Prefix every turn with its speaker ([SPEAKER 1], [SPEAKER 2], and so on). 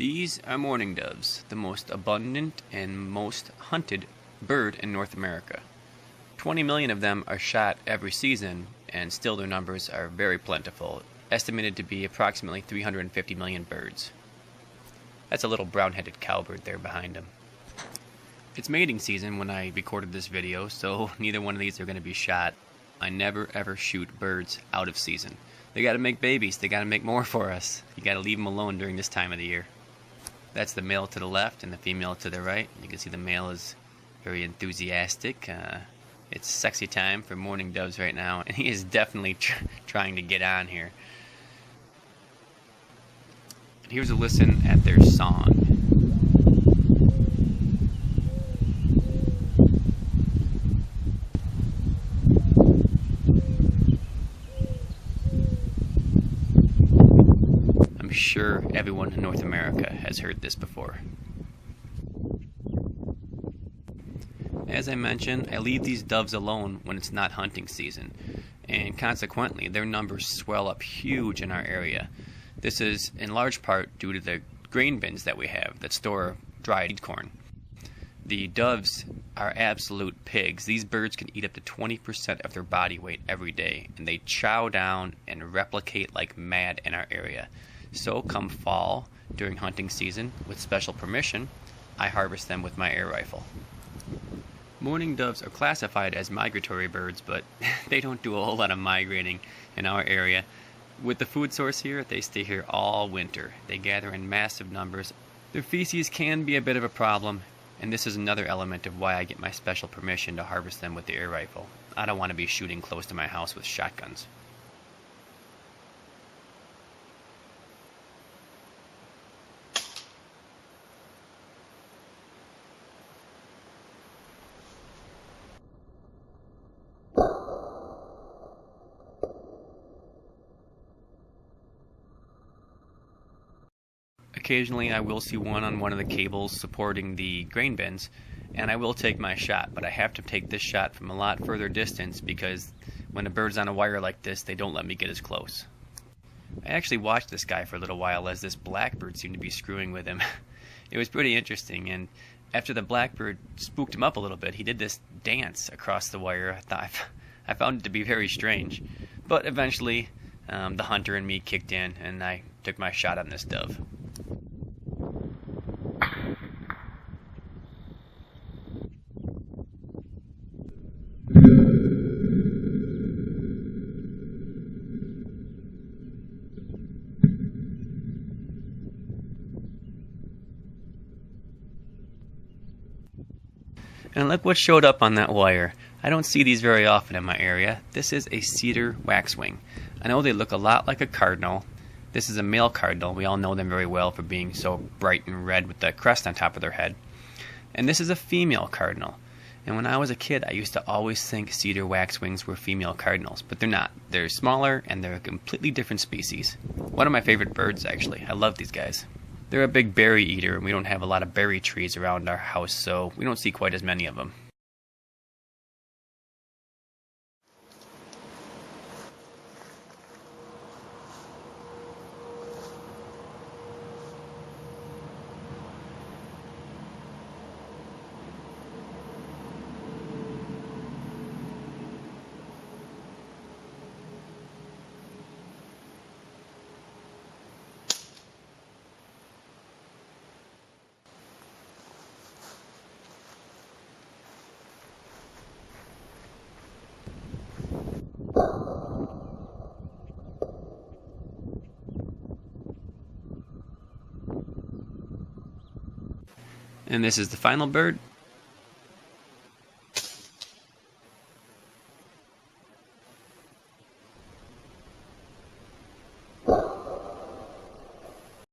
[SPEAKER 1] These are mourning doves, the most abundant and most hunted bird in North America. 20 million of them are shot every season, and still their numbers are very plentiful, estimated to be approximately 350 million birds. That's a little brown-headed cowbird there behind him. It's mating season when I recorded this video, so neither one of these are going to be shot. I never ever shoot birds out of season. They gotta make babies, they gotta make more for us. You gotta leave them alone during this time of the year. That's the male to the left and the female to the right. You can see the male is very enthusiastic. It's sexy time for mourning doves right now, and he is definitely trying to get on here. Here's a listen at their song. I'm sure everyone in North America has heard this before. As I mentioned, I leave these doves alone when it's not hunting season, and consequently their numbers swell up huge in our area. This is in large part due to the grain bins that we have that store dried corn. The doves are absolute pigs. These birds can eat up to 20% of their body weight every day, and they chow down and replicate like mad in our area. So come fall, during hunting season, with special permission, I harvest them with my air rifle. Mourning doves are classified as migratory birds, but they don't do a whole lot of migrating in our area. With the food source here, they stay here all winter. They gather in massive numbers. Their feces can be a bit of a problem, and this is another element of why I get my special permission to harvest them with the air rifle. I don't want to be shooting close to my house with shotguns. Occasionally I will see one on one of the cables supporting the grain bins, and I will take my shot, but I have to take this shot from a lot further distance because when a bird's on a wire like this, they don't let me get as close. I actually watched this guy for a little while as this blackbird seemed to be screwing with him. It was pretty interesting, and after the blackbird spooked him up a little bit, he did this dance across the wire. I found it to be very strange, but eventually the hunter in me kicked in, and I took my shot on this dove. And look what showed up on that wire. I don't see these very often in my area. This is a cedar waxwing. I know they look a lot like a cardinal. This is a male cardinal. We all know them very well for being so bright and red with the crest on top of their head. And this is a female cardinal. And when I was a kid, I used to always think cedar waxwings were female cardinals, but they're not. They're smaller, and they're a completely different species. One of my favorite birds, actually. I love these guys. They're a big berry eater, and we don't have a lot of berry trees around our house, so we don't see quite as many of them. And this is the final bird.